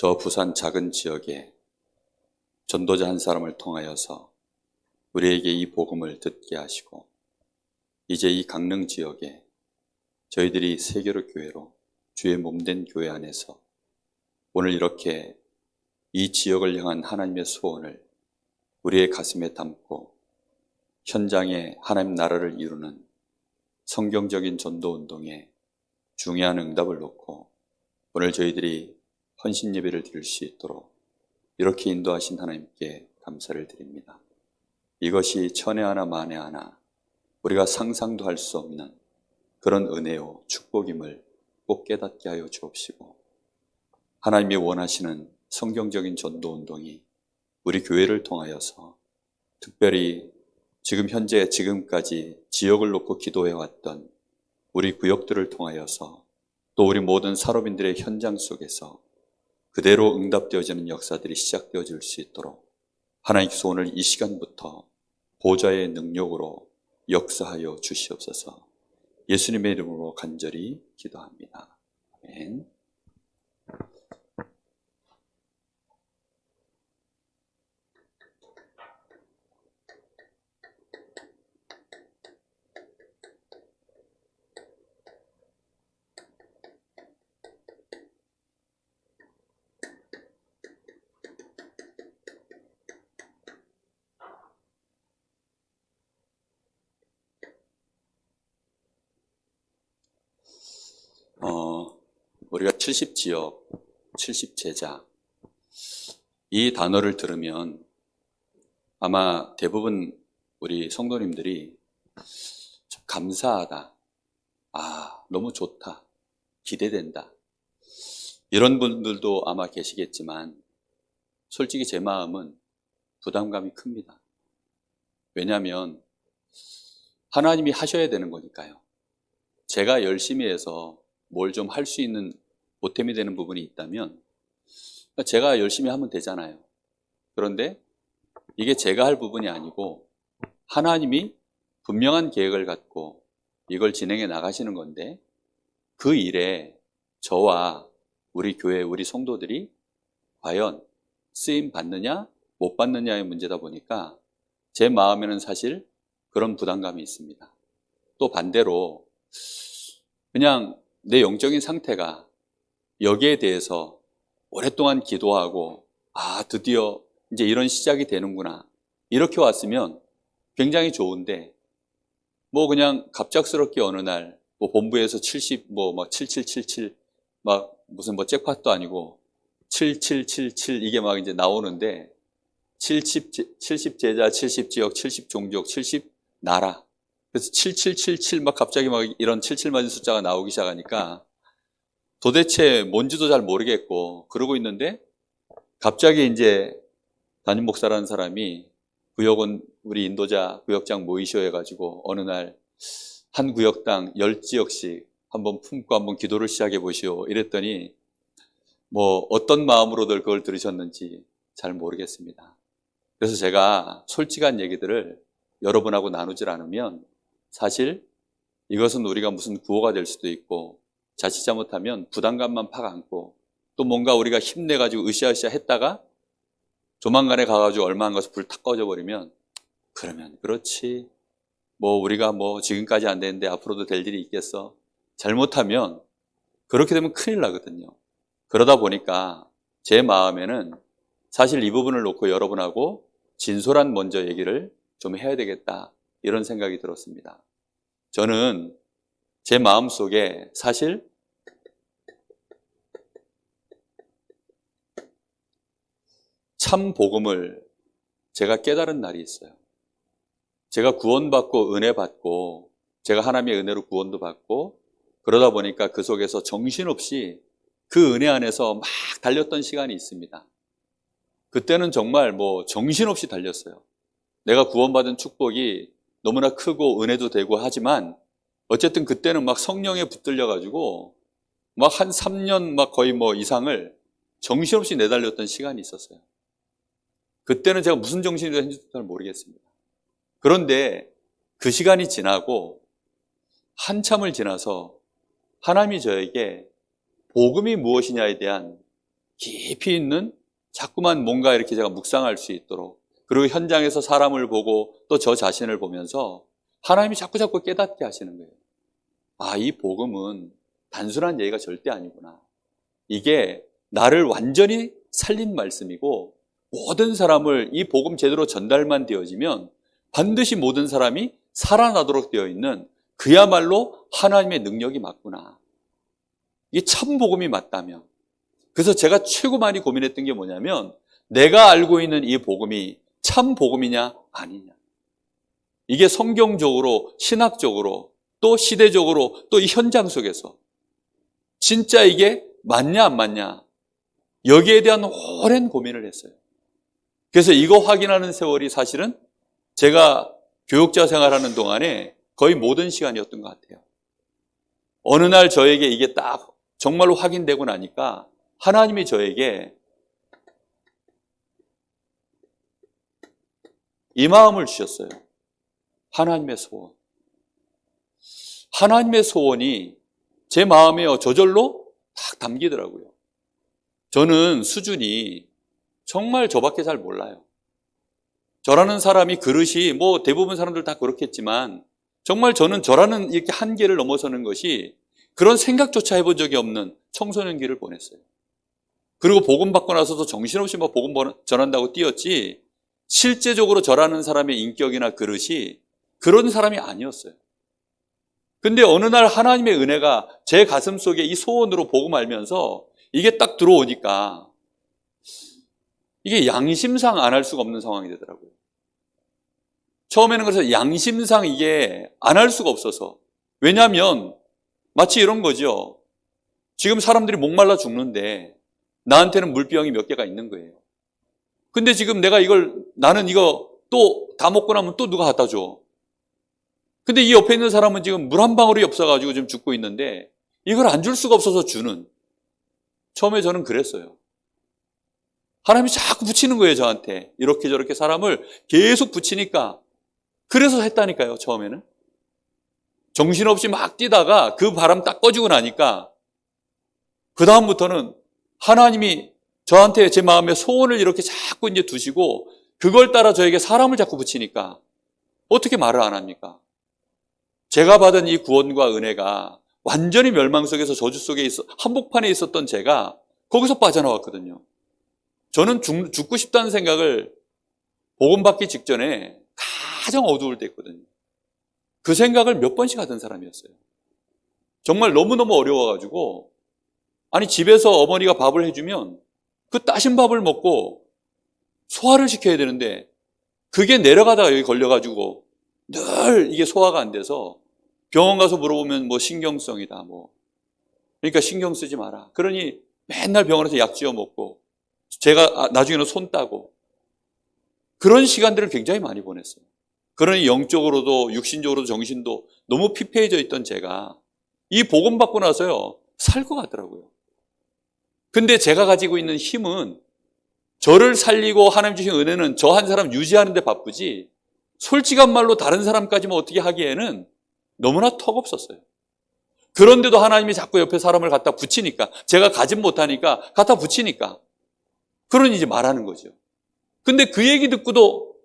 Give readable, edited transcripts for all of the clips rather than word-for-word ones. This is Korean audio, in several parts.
저 부산 작은 지역에 전도자 한 사람을 통하여서 우리에게 이 복음을 듣게 하시고, 이제 이 강릉 지역에 저희들이 세계로 교회로 주의 몸된 교회 안에서 오늘 이렇게 이 지역을 향한 하나님의 소원을 우리의 가슴에 담고 현장에 하나님 나라를 이루는 성경적인 전도운동에 중요한 응답을 놓고 오늘 저희들이 헌신 예배를 드릴 수 있도록 이렇게 인도하신 하나님께 감사를 드립니다. 이것이 천에 하나 만에 하나 우리가 상상도 할 수 없는 그런 은혜요 축복임을 꼭 깨닫게 하여 주옵시고, 하나님이 원하시는 성경적인 전도운동이 우리 교회를 통하여서 특별히 지금 현재 지금까지 지역을 놓고 기도해왔던 우리 구역들을 통하여서 또 우리 모든 산업인들의 현장 속에서 그대로 응답되어지는 역사들이 시작되어질 수 있도록 하나님께서 오늘 이 시간부터 보좌의 능력으로 역사하여 주시옵소서. 예수님의 이름으로 간절히 기도합니다. 아멘. 우리가 70지역, 70제자 이 단어를 들으면 아마 대부분 우리 성도님들이 좀 감사하다, 너무 좋다, 기대된다, 이런 분들도 아마 계시겠지만 솔직히 제 마음은 부담감이 큽니다. 왜냐하면 하나님이 하셔야 되는 거니까요. 제가 열심히 해서 뭘 좀 할 수 있는 보탬이 되는 부분이 있다면 제가 열심히 하면 되잖아요. 그런데 이게 제가 할 부분이 아니고 하나님이 분명한 계획을 갖고 이걸 진행해 나가시는 건데, 그 일에 저와 우리 교회, 우리 성도들이 과연 쓰임 받느냐 못 받느냐의 문제다 보니까 제 마음에는 사실 그런 부담감이 있습니다. 또 반대로 그냥 내 영적인 상태가 여기에 대해서 오랫동안 기도하고 드디어 이제 이런 시작이 되는구나 이렇게 왔으면 굉장히 좋은데, 뭐 그냥 갑작스럽게 어느 날 뭐 본부에서 70 막 7777 막 무슨 뭐 잭팟도 아니고 7777 이게 막 이제 나오는데 70 제자, 70 지역, 70 종족, 70 나라, 그래서 7777 막 갑자기 막 이런 77 맞은 숫자가 나오기 시작하니까 도대체 뭔지도 잘 모르겠고 그러고 있는데, 갑자기 이제 담임 목사라는 사람이 구역은 우리 인도자 구역장 모이셔 해가지고 어느 날 한 구역당 10지역씩 한번 품고 한번 기도를 시작해 보시오 이랬더니 뭐 어떤 마음으로들 그걸 들으셨는지 잘 모르겠습니다. 그래서 제가 솔직한 얘기들을 여러분하고 나누질 않으면 사실 이것은 우리가 무슨 구호가 될 수도 있고 자칫 잘못하면 부담감만 팍 안고 또 뭔가 우리가 힘내가지고 으쌰으쌰 했다가 조만간에 가가지고 얼마 안 가서 불 탁 꺼져버리면 그러면 그렇지 뭐 우리가 뭐 지금까지 안 되는데 앞으로도 될 일이 있겠어, 잘못하면 그렇게 되면 큰일 나거든요. 그러다 보니까 제 마음에는 사실 이 부분을 놓고 여러분하고 진솔한 먼저 얘기를 좀 해야 되겠다 이런 생각이 들었습니다. 저는 제 마음속에 사실 참 복음을 제가 깨달은 날이 있어요. 제가 구원받고 은혜 받고 제가 하나님의 은혜로 구원도 받고 그러다 보니까 그 속에서 정신없이 그 은혜 안에서 막 달렸던 시간이 있습니다. 그때는 정말 뭐 정신없이 달렸어요. 내가 구원받은 축복이 너무나 크고 은혜도 되고 하지만 어쨌든 그때는 막 성령에 붙들려가지고 막 한 3년 막 거의 뭐 이상을 정신없이 내달렸던 시간이 있었어요. 그때는 제가 무슨 정신이 됐는지 잘 모르겠습니다. 그런데 그 시간이 지나고 한참을 지나서 하나님이 저에게 복음이 무엇이냐에 대한 깊이 있는 자꾸만 뭔가 이렇게 제가 묵상할 수 있도록, 그리고 현장에서 사람을 보고 또 저 자신을 보면서 하나님이 자꾸 깨닫게 하시는 거예요. 아, 이 복음은 단순한 얘기가 절대 아니구나. 이게 나를 완전히 살린 말씀이고, 모든 사람을 이 복음 제대로 전달만 되어지면 반드시 모든 사람이 살아나도록 되어 있는 그야말로 하나님의 능력이 맞구나. 이게 참 복음이 맞다면. 그래서 제가 최고 많이 고민했던 게 뭐냐면, 내가 알고 있는 이 복음이 참 복음이냐 아니냐. 이게 성경적으로, 신학적으로, 또 시대적으로, 또 이 현장 속에서 진짜 이게 맞냐 안 맞냐, 여기에 대한 오랜 고민을 했어요. 그래서 이거 확인하는 세월이 사실은 제가 교육자 생활하는 동안에 거의 모든 시간이었던 것 같아요. 어느 날 저에게 이게 딱 정말로 확인되고 나니까 하나님이 저에게 이 마음을 주셨어요. 하나님의 소원. 하나님의 소원이 제 마음에 저절로 딱 담기더라고요. 저는 수준이 정말 저밖에 잘 몰라요. 저라는 사람이 그릇이 뭐 대부분 사람들 다 그렇겠지만 정말 저는 저라는 이렇게 한계를 넘어서는 것이 그런 생각조차 해본 적이 없는 청소년기를 보냈어요. 그리고 복음 받고 나서도 정신없이 뭐 복음 전한다고 뛰었지, 실제적으로 저라는 사람의 인격이나 그릇이 그런 사람이 아니었어요. 근데 어느 날 하나님의 은혜가 제 가슴 속에 이 소원으로 복음 알면서 이게 딱 들어오니까 이게 양심상 안 할 수가 없는 상황이 되더라고요. 처음에는 그래서 양심상 이게 안 할 수가 없어서. 왜냐하면 마치 이런 거죠. 지금 사람들이 목말라 죽는데 나한테는 물병이 몇 개가 있는 거예요. 근데 지금 내가 나는 이거 또 다 먹고 나면 또 누가 갖다 줘. 근데 이 옆에 있는 사람은 지금 물 한 방울이 없어가지고 지금 죽고 있는데 이걸 안 줄 수가 없어서 주는. 처음에 저는 그랬어요. 하나님이 자꾸 붙이는 거예요, 저한테. 이렇게 저렇게 사람을 계속 붙이니까. 그래서 했다니까요, 처음에는. 정신없이 막 뛰다가 그 바람 딱 꺼지고 나니까 그다음부터는 하나님이 저한테 제 마음에 소원을 이렇게 자꾸 이제 두시고 그걸 따라 저에게 사람을 자꾸 붙이니까 어떻게 말을 안 합니까? 제가 받은 이 구원과 은혜가 완전히 멸망 속에서 저주 속에 한복판에 있었던 제가 거기서 빠져나왔거든요. 저는 죽고 싶다는 생각을 복음 받기 직전에 가장 어두울 때 했거든요. 그 생각을 몇 번씩 하던 사람이었어요. 정말 너무너무 어려워가지고, 아니 집에서 어머니가 밥을 해주면 그 따신 밥을 먹고 소화를 시켜야 되는데 그게 내려가다가 여기 걸려가지고 늘 이게 소화가 안 돼서 병원 가서 물어보면 뭐 신경성이다 그러니까 신경 쓰지 마라. 그러니 맨날 병원에서 약 지어 먹고 제가 나중에는 손 따고 그런 시간들을 굉장히 많이 보냈어요. 그러니 영적으로도 육신적으로도 정신도 너무 피폐해져 있던 제가 이 복음 받고 나서요 살 것 같더라고요. 근데 제가 가지고 있는 힘은 저를 살리고 하나님 주신 은혜는 저 한 사람 유지하는 데 바쁘지 솔직한 말로 다른 사람까지만 어떻게 하기에는 너무나 턱없었어요. 그런데도 하나님이 자꾸 옆에 사람을 갖다 붙이니까, 제가 가진 못하니까 갖다 붙이니까 그러니 이제 말하는 거죠. 근데 그 얘기 듣고도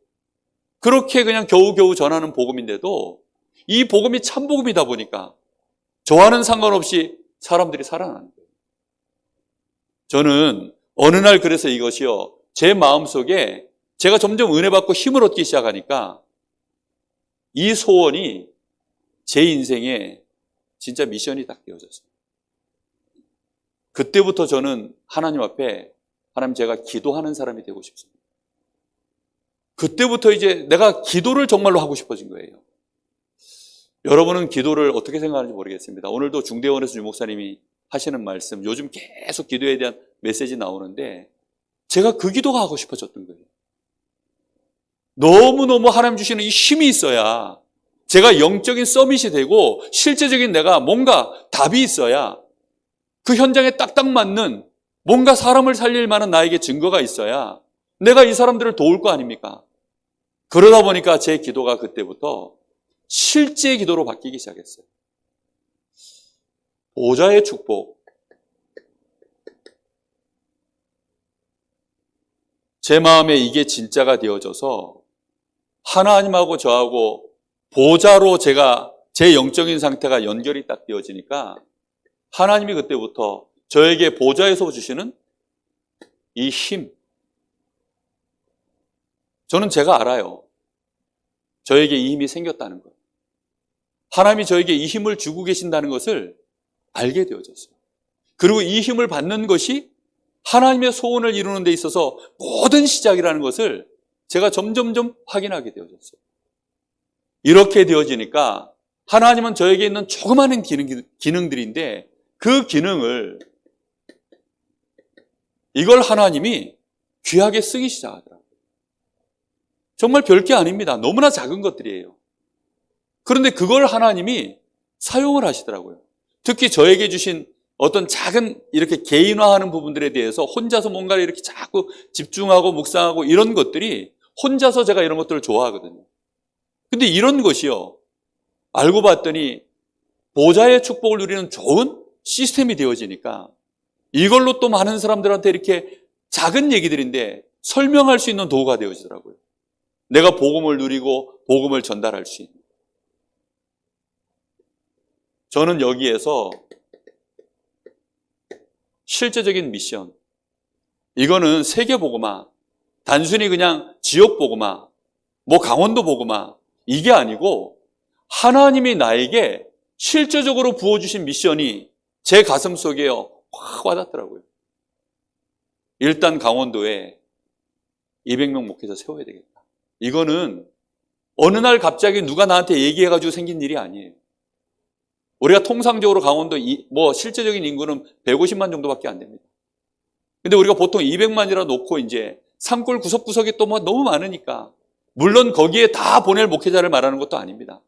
그렇게 그냥 겨우겨우 전하는 복음인데도 이 복음이 참 복음이다 보니까 저와는 상관없이 사람들이 살아나는 거예요. 저는 어느 날 그래서 이것이요, 제 마음속에 제가 점점 은혜 받고 힘을 얻기 시작하니까 이 소원이 제 인생에 진짜 미션이 딱 되어졌어요. 그때부터 저는 하나님 앞에, 하나님 제가 기도하는 사람이 되고 싶습니다. 그때부터 이제 내가 기도를 정말로 하고 싶어진 거예요. 여러분은 기도를 어떻게 생각하는지 모르겠습니다. 오늘도 중대원에서 유 목사님이 하시는 말씀, 요즘 계속 기도에 대한 메시지 나오는데 제가 그 기도가 하고 싶어졌던 거예요. 너무너무 하나님 주시는 이 힘이 있어야 제가 영적인 서밋이 되고 실제적인 내가 뭔가 답이 있어야 그 현장에 딱딱 맞는 뭔가 사람을 살릴 만한 나에게 증거가 있어야 내가 이 사람들을 도울 거 아닙니까? 그러다 보니까 제 기도가 그때부터 실제 기도로 바뀌기 시작했어요. 보좌의 축복. 제 마음에 이게 진짜가 되어져서 하나님하고 저하고 보좌로 제 영적인 상태가 연결이 딱 되어지니까 하나님이 그때부터 저에게 보좌에서 주시는 이 힘, 저는 제가 알아요. 저에게 이 힘이 생겼다는 것. 하나님이 저에게 이 힘을 주고 계신다는 것을 알게 되어졌어요. 그리고 이 힘을 받는 것이 하나님의 소원을 이루는 데 있어서 모든 시작이라는 것을 제가 점점점 확인하게 되어졌어요. 이렇게 되어지니까 하나님은 저에게 있는 조그마한 기능들인데 그 기능을 이걸 하나님이 귀하게 쓰기 시작하더라고요. 정말 별게 아닙니다. 너무나 작은 것들이에요. 그런데 그걸 하나님이 사용을 하시더라고요. 특히 저에게 주신 어떤 작은 이렇게 개인화하는 부분들에 대해서 혼자서 뭔가를 이렇게 자꾸 집중하고 묵상하고 이런 것들이 혼자서 제가 이런 것들을 좋아하거든요. 근데 이런 것이요, 알고 봤더니 보좌의 축복을 누리는 좋은 시스템이 되어지니까 이걸로 또 많은 사람들한테 이렇게 작은 얘기들인데 설명할 수 있는 도구가 되어지더라고요. 내가 복음을 누리고 복음을 전달할 수 있는. 저는 여기에서 실제적인 미션, 이거는 세계복음화, 단순히 그냥 지역복음화, 뭐 강원도 복음화, 이게 아니고 하나님이 나에게 실제적으로 부어주신 미션이 제 가슴 속에요 확 와닿더라고요. 일단 강원도에 200명 목회자 세워야 되겠다. 이거는 어느 날 갑자기 누가 나한테 얘기해가지고 생긴 일이 아니에요. 우리가 통상적으로 강원도 실제적인 인구는 150만 정도밖에 안 됩니다. 근데 우리가 보통 200만이라 놓고 이제 산골 구석구석에 또 뭐 너무 많으니까 물론 거기에 다 보낼 목회자를 말하는 것도 아닙니다.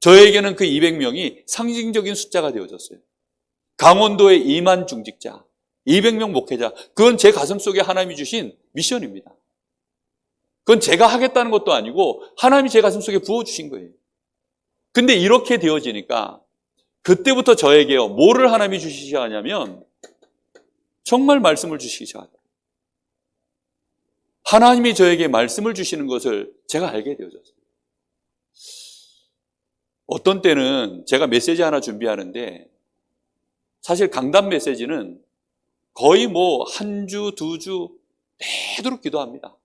저에게는 그 200명이 상징적인 숫자가 되어졌어요. 강원도의 2만 중직자, 200명 목회자, 그건 제 가슴 속에 하나님이 주신 미션입니다. 그건 제가 하겠다는 것도 아니고 하나님이 제 가슴 속에 부어주신 거예요. 근데 이렇게 되어지니까 그때부터 저에게요, 뭐를 하나님이 주시기 시작하냐면 정말 말씀을 주시기 시작하더라고요. 하나님이 저에게 말씀을 주시는 것을 제가 알게 되어졌어요. 어떤 때는 제가 메시지 하나 준비하는데 사실 강단 메시지는 거의 한 주, 두 주 내도록 기도합니다.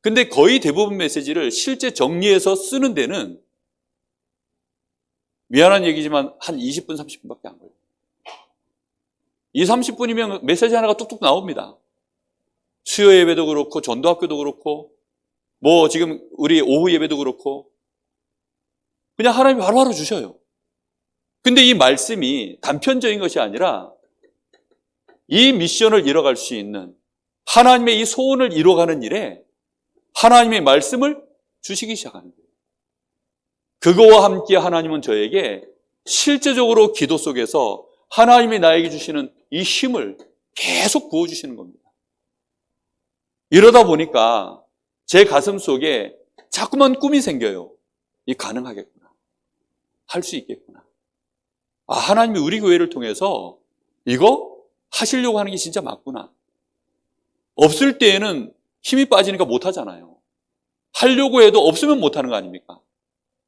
근데 거의 대부분 메시지를 실제 정리해서 쓰는 데는 미안한 얘기지만 한 20분, 30분밖에 안 걸려요. 30분이면 메시지 하나가 뚝뚝 나옵니다. 수요 예배도 그렇고 전도학교도 그렇고 지금 우리 오후 예배도 그렇고 그냥 하나님이 바로바로 주셔요. 근데 이 말씀이 단편적인 것이 아니라 이 미션을 이뤄갈 수 있는 하나님의 이 소원을 이뤄가는 일에 하나님의 말씀을 주시기 시작하는 거예요. 그거와 함께 하나님은 저에게 실제적으로 기도 속에서 하나님이 나에게 주시는 이 힘을 계속 부어주시는 겁니다. 이러다 보니까 제 가슴 속에 자꾸만 꿈이 생겨요. 이 가능하겠구나. 할 수 있겠구나. 하나님이 우리 교회를 통해서 이거 하시려고 하는 게 진짜 맞구나. 없을 때에는 힘이 빠지니까 못하잖아요. 하려고 해도 없으면 못하는 거 아닙니까?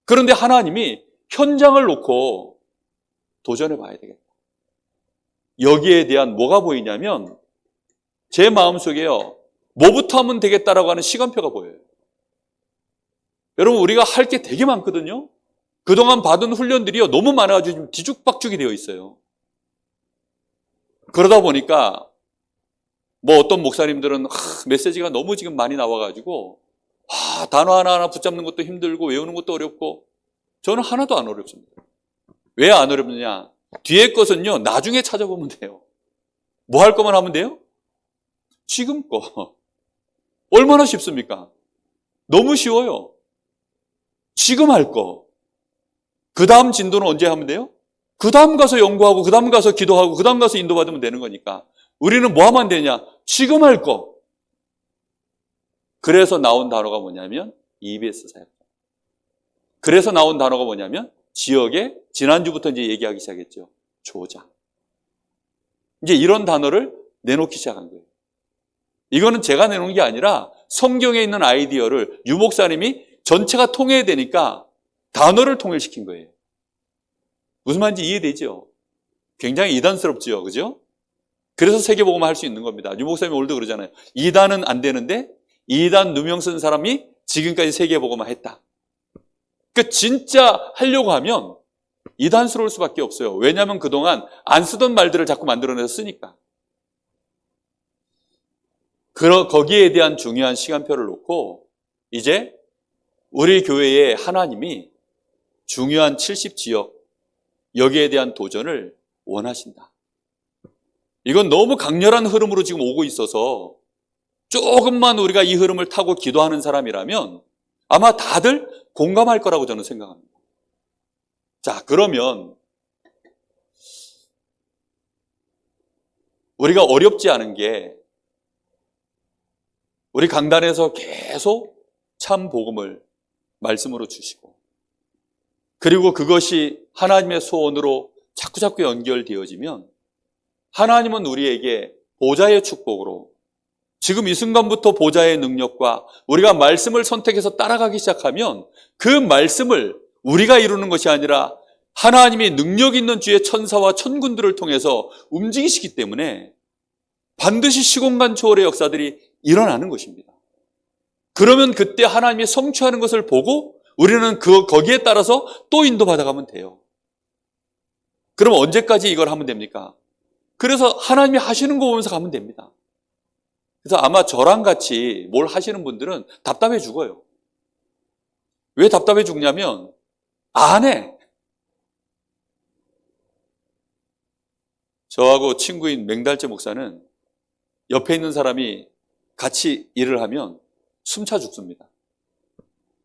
그런데 하나님이 현장을 놓고 도전해 봐야 되겠다. 여기에 대한 뭐가 보이냐면 제 마음속에요, 뭐부터 하면 되겠다라고 하는 시간표가 보여요. 여러분, 우리가 할 게 되게 많거든요. 그동안 받은 훈련들이요, 너무 많아가지고 지금 뒤죽박죽이 되어 있어요. 그러다 보니까 어떤 목사님들은 메시지가 너무 지금 많이 나와가지고 단어 하나하나 붙잡는 것도 힘들고 외우는 것도 어렵고, 저는 하나도 안 어렵습니다. 왜 안 어렵느냐? 뒤에 것은요, 나중에 찾아보면 돼요. 뭐 할 거만 하면 돼요? 지금 거. 얼마나 쉽습니까? 너무 쉬워요. 지금 할 거. 그 다음 진도는 언제 하면 돼요? 그 다음 가서 연구하고, 그 다음 가서 기도하고, 그 다음 가서 인도받으면 되는 거니까. 우리는 뭐 하면 되냐? 지금 할 거. 그래서 나온 단어가 뭐냐면 EBS 사역. 그래서 나온 단어가 뭐냐면 지역에 지난주부터 이제 얘기하기 시작했죠. 조장. 이제 이런 단어를 내놓기 시작한 거예요. 이거는 제가 내놓은 게 아니라 성경에 있는 아이디어를 유 목사님이 전체가 통일되니까 단어를 통일시킨 거예요. 무슨 말인지 이해되죠? 굉장히 이단스럽죠, 그죠? 그래서 세계복음화 할 수 있는 겁니다. 유 목사님이 오늘도 그러잖아요. 이단은 안 되는데 이단 누명 쓴 사람이 지금까지 세계복음화 했다. 그러니까 진짜 하려고 하면 이단스러울 수밖에 없어요. 왜냐하면 그동안 안 쓰던 말들을 자꾸 만들어내서 쓰니까. 거기에 대한 중요한 시간표를 놓고 이제 우리 교회의 하나님이 중요한 70지역 여기에 대한 도전을 원하신다. 이건 너무 강렬한 흐름으로 지금 오고 있어서 조금만 우리가 이 흐름을 타고 기도하는 사람이라면 아마 다들 공감할 거라고 저는 생각합니다. 자, 그러면 우리가 어렵지 않은 게 우리 강단에서 계속 참 복음을 말씀으로 주시고 그리고 그것이 하나님의 소원으로 자꾸자꾸 연결되어지면 하나님은 우리에게 보좌의 축복으로 지금 이 순간부터 보좌의 능력과 우리가 말씀을 선택해서 따라가기 시작하면 그 말씀을 우리가 이루는 것이 아니라 하나님이 능력 있는 주의 천사와 천군들을 통해서 움직이시기 때문에 반드시 시공간 초월의 역사들이 일어나는 것입니다. 그러면 그때 하나님이 성취하는 것을 보고 우리는 거기에 따라서 또 인도받아가면 돼요. 그럼 언제까지 이걸 하면 됩니까? 그래서 하나님이 하시는 거 보면서 가면 됩니다. 그래서 아마 저랑 같이 뭘 하시는 분들은 답답해 죽어요. 왜 답답해 죽냐면 안 해. 저하고 친구인 맹달재 목사는 옆에 있는 사람이 같이 일을 하면 숨차 죽습니다.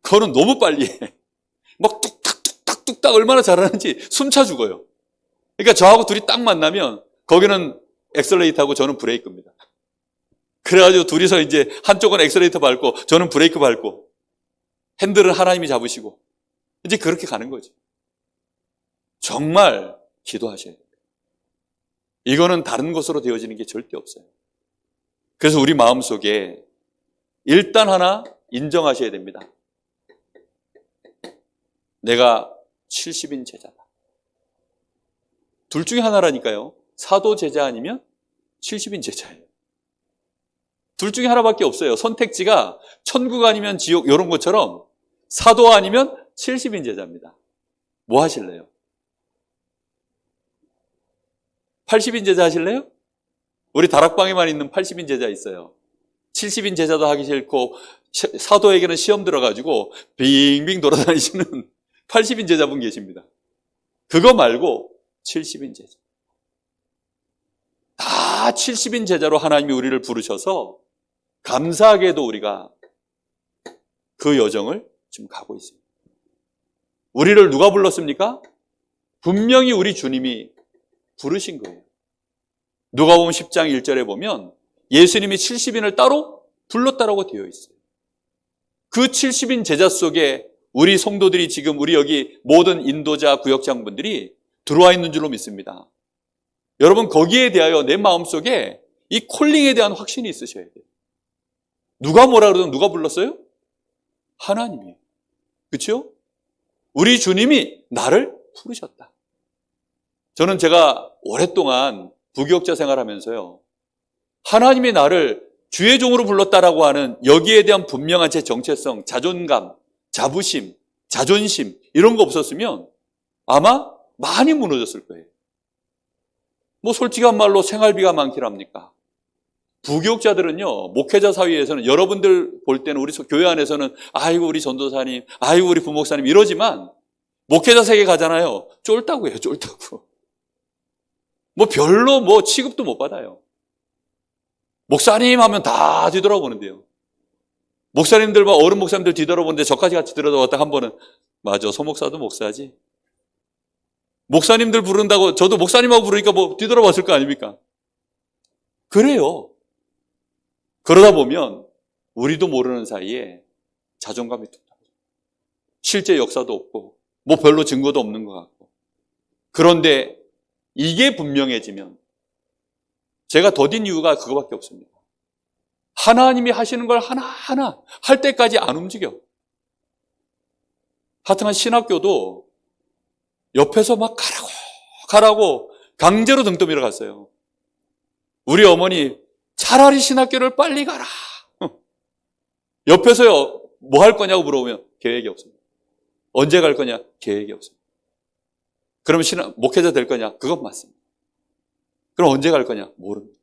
그거는 너무 빨리 해. 막 뚝딱뚝딱 얼마나 잘하는지 숨차 죽어요. 그러니까 저하고 둘이 딱 만나면 거기는 엑셀레이터하고 저는 브레이크입니다. 그래가지고 둘이서 이제 한쪽은 엑셀레이터 밟고 저는 브레이크 밟고 핸들은 하나님이 잡으시고 이제 그렇게 가는 거죠. 정말 기도하셔야 돼요. 이거는 다른 것으로 되어지는 게 절대 없어요. 그래서 우리 마음속에 일단 하나 인정하셔야 됩니다. 내가 70인 제자다. 둘 중에 하나라니까요. 사도 제자 아니면 70인 제자예요. 둘 중에 하나밖에 없어요. 선택지가 천국 아니면 지옥 이런 것처럼 사도 아니면 70인 제자입니다. 뭐 하실래요? 80인 제자 하실래요? 우리 다락방에만 있는 80인 제자 있어요. 70인 제자도 하기 싫고 사도에게는 시험 들어가지고 빙빙 돌아다니시는 80인 제자분 계십니다. 그거 말고 70인 제자. 다 70인 제자로 하나님이 우리를 부르셔서 감사하게도 우리가 그 여정을 지금 가고 있습니다. 우리를 누가 불렀습니까? 분명히 우리 주님이 부르신 거예요. 누가복음 10장 1절에 보면 예수님이 70인을 따로 불렀다라고 되어 있어요. 그 70인 제자 속에 우리 성도들이 지금 우리 여기 모든 인도자 구역장분들이 들어와 있는 줄로 믿습니다. 여러분 거기에 대하여 내 마음속에 이 콜링에 대한 확신이 있으셔야 돼요. 누가 뭐라 그러든 누가 불렀어요? 하나님이에요. 그렇죠? 우리 주님이 나를 부르셨다. 저는 제가 오랫동안 부교육자 생활하면서요. 하나님이 나를 주의 종으로 불렀다라고 하는 여기에 대한 분명한 제 정체성, 자존감, 자부심, 자존심 이런 거 없었으면 아마 많이 무너졌을 거예요. 뭐 솔직한 말로 생활비가 많기랍니까? 부교육자들은요, 목회자 사회에서는 여러분들 볼 때는 우리 교회 안에서는 아이고 우리 전도사님, 아이고 우리 부목사님 이러지만 목회자 세계 가잖아요. 쫄다고 해요, 쫄다고. 뭐 별로 뭐 취급도 못 받아요. 목사님 하면 다 뒤돌아보는데요. 목사님들 막 어른 목사님들 뒤돌아보는데 저까지 같이 들어다봤다 한 번은 맞아, 소목사도 목사지. 목사님들 부른다고 저도 목사님하고 부르니까 뭐 뒤돌아봤을 거 아닙니까? 그래요. 그러다 보면 우리도 모르는 사이에 자존감이 뚝 떨어져요. 실제 역사도 없고 뭐 별로 증거도 없는 것 같고. 그런데 이게 분명해지면 제가 더딘 이유가 그거밖에 없습니다. 하나님이 하시는 걸 하나하나 할 때까지 안 움직여. 하여튼간 신학교도 옆에서 막 가라고 강제로 등 떠밀어 갔어요. 우리 어머니 차라리 신학교를 빨리 가라. 옆에서요, 뭐 할 거냐고 물어보면 계획이 없습니다. 언제 갈 거냐? 계획이 없습니다. 그럼 목회자 될 거냐? 그건 맞습니다. 그럼 언제 갈 거냐? 모릅니다.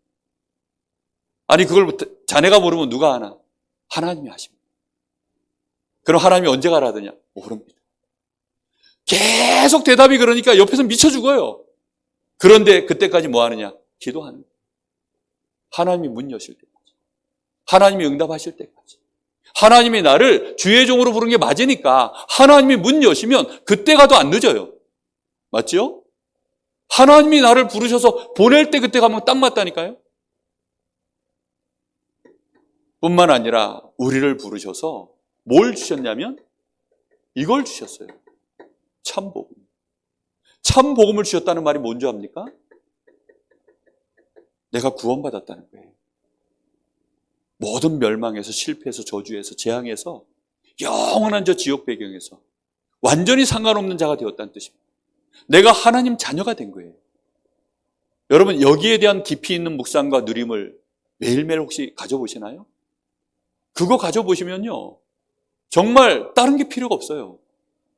아니, 그걸 자네가 모르면 누가 하나? 하나님이 하십니다. 그럼 하나님이 언제 가라더냐? 모릅니다. 계속 대답이 그러니까 옆에서 미쳐 죽어요. 그런데 그때까지 뭐 하느냐? 기도하는 거예요. 하나님이 문 여실 때까지. 하나님이 응답하실 때까지. 하나님이 나를 주의 종으로 부른 게 맞으니까 하나님이 문 여시면 그때 가도 안 늦어요. 맞죠? 하나님이 나를 부르셔서 보낼 때 그때 가면 딱 맞다니까요. 뿐만 아니라 우리를 부르셔서 뭘 주셨냐면 이걸 주셨어요. 참복음. 참복음을 주셨다는 말이 뭔지 압니까? 내가 구원받았다는 거예요. 모든 멸망에서, 실패해서, 저주에서, 재앙에서, 영원한 저 지옥 배경에서 완전히 상관없는 자가 되었다는 뜻입니다. 내가 하나님 자녀가 된 거예요. 여러분, 여기에 대한 깊이 있는 묵상과 누림을 매일매일 혹시 가져보시나요? 그거 가져보시면요, 정말 다른 게 필요가 없어요.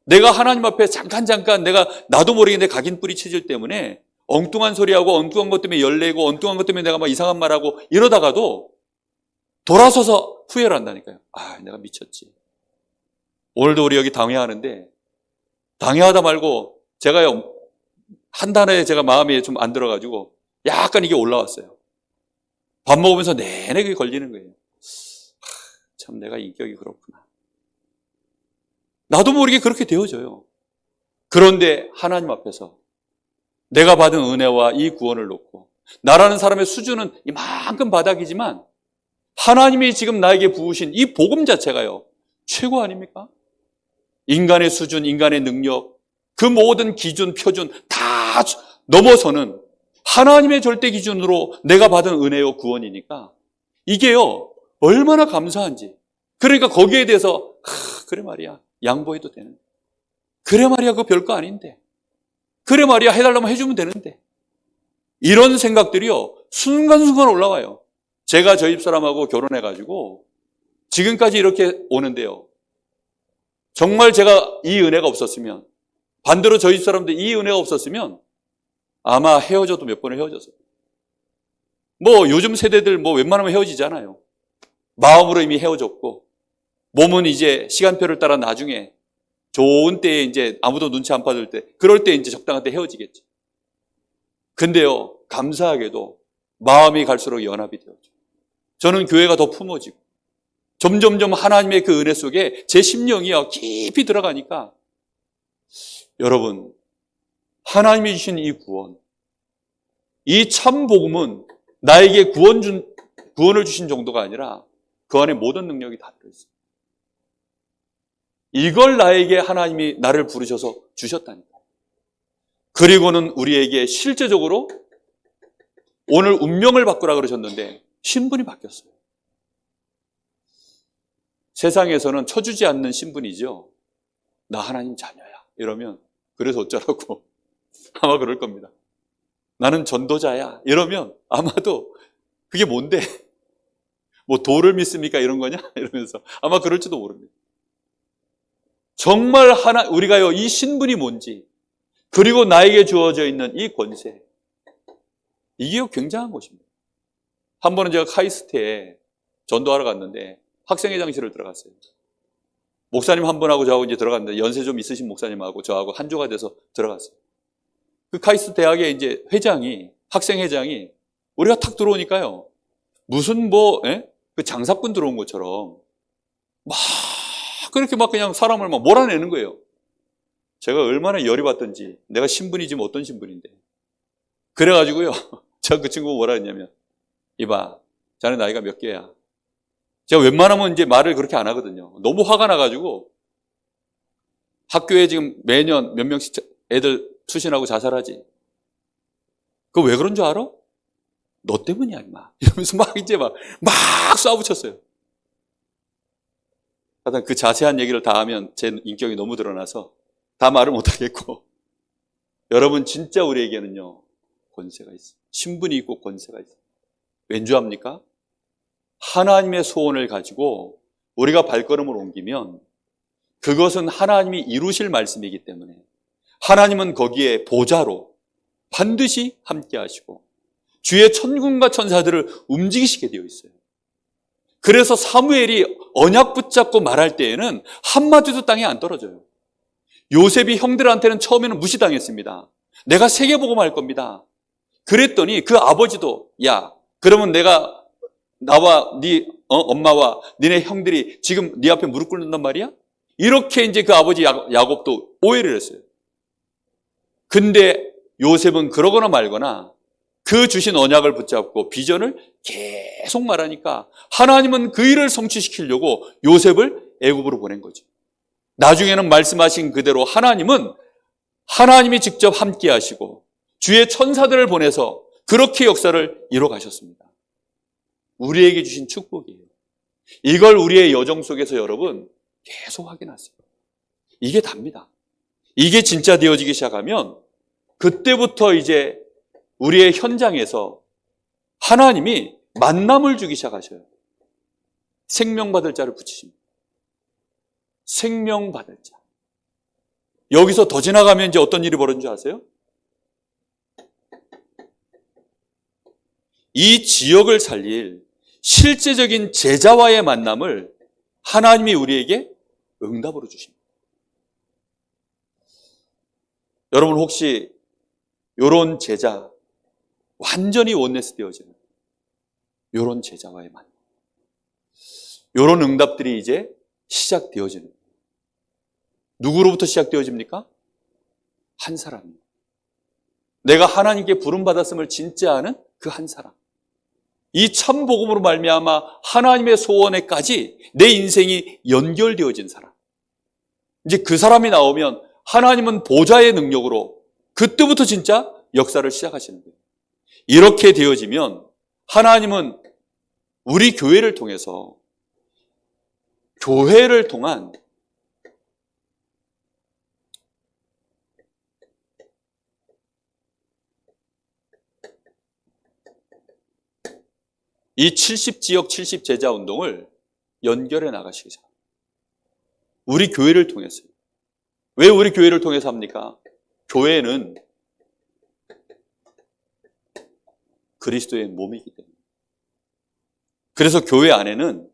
내가 하나님 앞에 잠깐 내가 나도 모르게 내 각인 뿌리 체질 때문에 엉뚱한 소리하고 엉뚱한 것 때문에 열내고 엉뚱한 것 때문에 내가 막 이상한 말하고 이러다가도 돌아서서 후회를 한다니까요. 아, 내가 미쳤지. 오늘도 우리 여기 당회하는데 당회하다 말고 제가요, 한 달에 제가 마음이 좀 안 들어가지고 약간 이게 올라왔어요. 밥 먹으면서 내내 그게 걸리는 거예요. 참 내가 인격이 그렇구나. 나도 모르게 그렇게 되어져요. 그런데 하나님 앞에서 내가 받은 은혜와 이 구원을 놓고 나라는 사람의 수준은 이만큼 바닥이지만 하나님이 지금 나에게 부으신 이 복음 자체가요, 최고 아닙니까? 인간의 수준, 인간의 능력, 그 모든 기준, 표준 다 넘어서는 하나님의 절대 기준으로 내가 받은 은혜요 구원이니까 이게요 얼마나 감사한지. 그러니까 거기에 대해서 그래 말이야, 양보해도 되는데, 그래 말이야, 그거 별거 아닌데, 그래 말이야, 해달라면 해주면 되는데, 이런 생각들이요 순간순간 올라와요. 제가 저희 집사람하고 결혼해가지고 지금까지 이렇게 오는데요, 정말 제가 이 은혜가 없었으면, 반대로 저희 집사람도 이 은혜가 없었으면 아마 헤어져도 몇 번을 헤어졌어요. 뭐 요즘 세대들 뭐 웬만하면 헤어지잖아요. 마음으로 이미 헤어졌고 몸은 이제 시간표를 따라 나중에 좋은 때에 이제 아무도 눈치 안 받을 때, 그럴 때 이제 적당한 때 헤어지겠지. 근데요, 감사하게도 마음이 갈수록 연합이 되었죠. 저는 교회가 더 품어지고 점점점 하나님의 그 은혜 속에 제 심령이요 깊이 들어가니까, 여러분, 하나님이 주신 이 구원, 이 참 복음은 나에게 구원을 주신 정도가 아니라 그 안에 모든 능력이 다 들어있어요. 이걸 나에게 하나님이 나를 부르셔서 주셨다니까요. 그리고는 우리에게 실제적으로 오늘 운명을 바꾸라 그러셨는데 신분이 바뀌었어요. 세상에서는 쳐주지 않는 신분이죠. 나 하나님 자녀야 이러면 그래서 어쩌라고 아마 그럴 겁니다. 나는 전도자야 이러면 아마도 그게 뭔데? 뭐 도를 믿습니까? 이런 거냐? 이러면서 아마 그럴지도 모릅니다. 정말 우리가요 이 신분이 뭔지, 그리고 나에게 주어져 있는 이 권세, 이게 굉장한 것입니다. 한 번은 제가 카이스트에 전도하러 갔는데 학생회장실을 들어갔어요. 목사님 한 분하고 저하고 이제 들어갔는데 연세 좀 있으신 목사님하고 저하고 한 조가 돼서 들어갔어요. 그 카이스트 대학의 이제 학생회장이 우리가 탁 들어오니까요, 무슨 그 장사꾼 들어온 것처럼 막 그렇게 막 그냥 사람을 막 몰아내는 거예요. 제가 얼마나 열이 받던지, 내가 신분이 지금 어떤 신분인데. 그래가지고요, 제가 그 친구가 뭐라 했냐면, 이봐, 자네 나이가 몇 개야? 제가 웬만하면 이제 말을 그렇게 안 하거든요. 너무 화가 나가지고, 학교에 지금 매년 몇 명씩 애들 투신하고 자살하지. 그거 왜 그런 줄 알아? 너 때문이야 임마 이러면서 막 이제 막 쏴붙였어요. 하여튼 그 자세한 얘기를 다 하면 제 인격이 너무 드러나서 다 말을 못하겠고, 여러분 진짜 우리에게는요 권세가 있어요. 신분이 있고 권세가 있어요. 왠지 압니까? 하나님의 소원을 가지고 우리가 발걸음을 옮기면 그것은 하나님이 이루실 말씀이기 때문에 하나님은 거기에 보좌로 반드시 함께 하시고 주의 천군과 천사들을 움직이시게 되어 있어요. 그래서 사무엘이 언약 붙잡고 말할 때에는 한마디도 땅에 안 떨어져요. 요셉이 형들한테는 처음에는 무시당했습니다. 내가 세계복음할 겁니다. 그랬더니 그 아버지도 야 그러면 내가 나와 네 엄마와 니네 형들이 지금 네 앞에 무릎 꿇는단 말이야? 이렇게 이제 그 아버지 야곱도 오해를 했어요. 근데 요셉은 그러거나 말거나 그 주신 언약을 붙잡고 비전을 계속 말하니까 하나님은 그 일을 성취시키려고 요셉을 애굽으로 보낸 거죠. 나중에는 말씀하신 그대로 하나님이 직접 함께 하시고 주의 천사들을 보내서 그렇게 역사를 이뤄 가셨습니다. 우리에게 주신 축복이에요. 이걸 우리의 여정 속에서 여러분 계속 확인하세요. 이게 답니다. 이게 진짜 되어지기 시작하면 그때부터 이제 우리의 현장에서 하나님이 만남을 주기 시작하셔요. 생명받을 자를 붙이십니다. 생명받을 자. 여기서 더 지나가면 이제 어떤 일이 벌어진 줄 아세요? 이 지역을 살릴 실제적인 제자와의 만남을 하나님이 우리에게 응답으로 주십니다. 여러분 혹시 이런 제자, 완전히 원네스 되어지는 이런 제자와의 만남, 이런 응답들이 이제 시작되어지는 거예요. 누구로부터 시작되어집니까? 한 사람입니다. 내가 하나님께 부름받았음을 진짜 아는 그 한 사람. 이 참 복음으로 말미암아 하나님의 소원에까지 내 인생이 연결되어진 사람. 이제 그 사람이 나오면 하나님은 보좌의 능력으로 그때부터 진짜 역사를 시작하시는 거예요. 이렇게 되어지면 하나님은 우리 교회를 통해서 교회를 통한 이 70지역 70제자 운동을 연결해 나가시기 시작합니다. 우리 교회를 통해서요. 왜 우리 교회를 통해서 합니까? 교회는 그리스도의 몸이기 때문에. 그래서 교회 안에는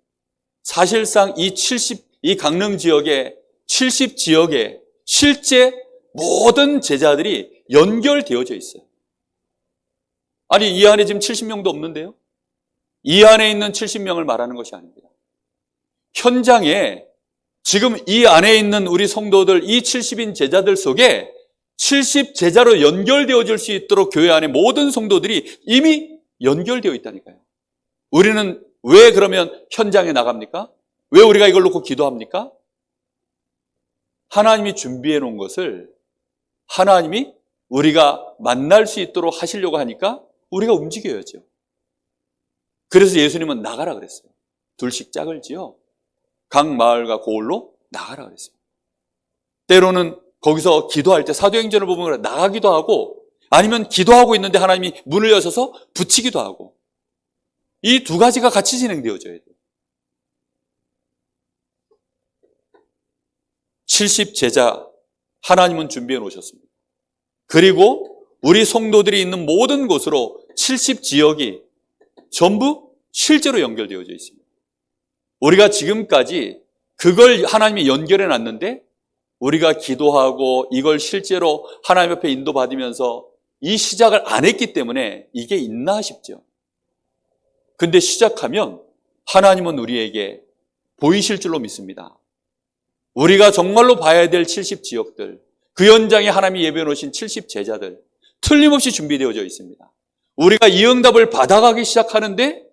사실상 이 강릉 지역의 70지역에 실제 모든 제자들이 연결되어져 있어요. 아니, 이 안에 지금 70명도 없는데요? 이 안에 있는 70명을 말하는 것이 아닙니다. 현장에 지금 이 안에 있는 우리 성도들, 이 70인 제자들 속에 70제자로 연결되어질 수 있도록 교회 안에 모든 성도들이 이미 연결되어 있다니까요. 우리는 왜 그러면 현장에 나갑니까? 왜 우리가 이걸 놓고 기도합니까? 하나님이 준비해 놓은 것을 하나님이 우리가 만날 수 있도록 하시려고 하니까 우리가 움직여야죠. 그래서 예수님은 나가라 그랬어요. 둘씩 짝을 지어 각 마을과 고을로 나가라 그랬어요. 때로는 거기서 기도할 때 사도행전을 보면 나가기도 하고 아니면 기도하고 있는데 하나님이 문을 여셔서 붙이기도 하고 이 두 가지가 같이 진행되어져야 돼요. 70제자 하나님은 준비해 놓으셨습니다. 그리고 우리 성도들이 있는 모든 곳으로 70지역이 전부 실제로 연결되어져 있습니다. 우리가 지금까지 그걸 하나님이 연결해 놨는데 우리가 기도하고 이걸 실제로 하나님 앞에 인도받으면서 이 시작을 안 했기 때문에 이게 있나 싶죠. 근데 시작하면 하나님은 우리에게 보이실 줄로 믿습니다. 우리가 정말로 봐야 될 70지역들, 그 현장에 하나님이 예배해 놓으신 70제자들 틀림없이 준비되어져 있습니다. 우리가 이 응답을 받아가기 시작하는데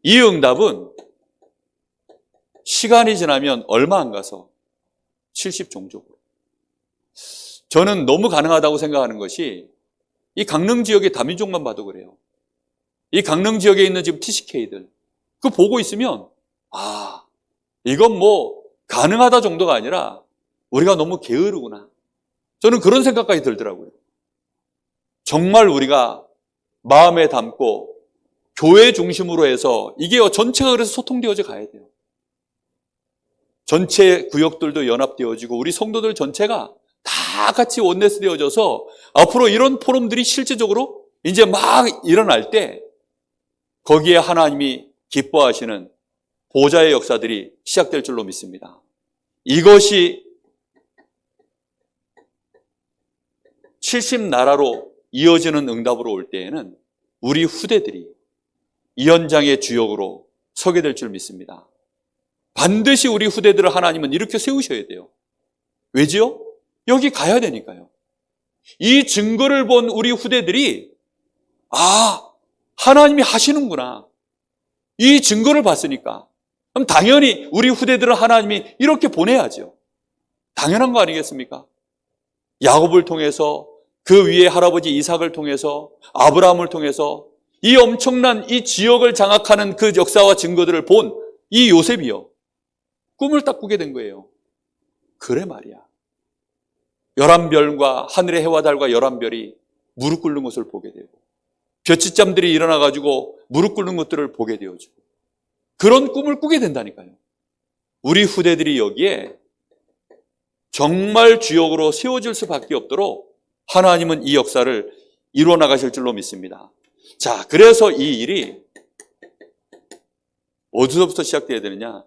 이 응답은 시간이 지나면 얼마 안 가서 70종족으로. 저는 너무 가능하다고 생각하는 것이 이 강릉 지역의 다민족만 봐도 그래요. 이 강릉 지역에 있는 지금 TCK들 그거 보고 있으면 이건 뭐 가능하다 정도가 아니라 우리가 너무 게으르구나. 저는 그런 생각까지 들더라고요. 정말 우리가 마음에 담고 교회 중심으로 해서 이게 전체가 그래서 소통되어져 가야 돼요. 전체 구역들도 연합되어지고 우리 성도들 전체가 다 같이 원네스 되어져서 앞으로 이런 포럼들이 실제적으로 이제 막 일어날 때 거기에 하나님이 기뻐하시는 보좌의 역사들이 시작될 줄로 믿습니다. 이것이 70나라로 이어지는 응답으로 올 때에는 우리 후대들이 이 현장의 주역으로 서게 될 줄 믿습니다. 반드시 우리 후대들을 하나님은 이렇게 세우셔야 돼요. 왜지요? 여기 가야 되니까요. 이 증거를 본 우리 후대들이 하나님이 하시는구나. 이 증거를 봤으니까 그럼 당연히 우리 후대들을 하나님이 이렇게 보내야죠. 당연한 거 아니겠습니까? 야곱을 통해서 그 위에 할아버지 이삭을 통해서 아브라함을 통해서 이 엄청난 이 지역을 장악하는 그 역사와 증거들을 본 이 요셉이요. 꿈을 딱 꾸게 된 거예요. 그래 말이야. 11별과 하늘의 해와 달과 11별이 무릎 꿇는 것을 보게 되고 볕짓잠들이 일어나가지고 무릎 꿇는 것들을 보게 되어지고 그런 꿈을 꾸게 된다니까요. 우리 후대들이 여기에 정말 주역으로 세워질 수밖에 없도록 하나님은 이 역사를 이루어 나가실 줄로 믿습니다. 자, 그래서 이 일이 어디서부터 시작되어야 되느냐?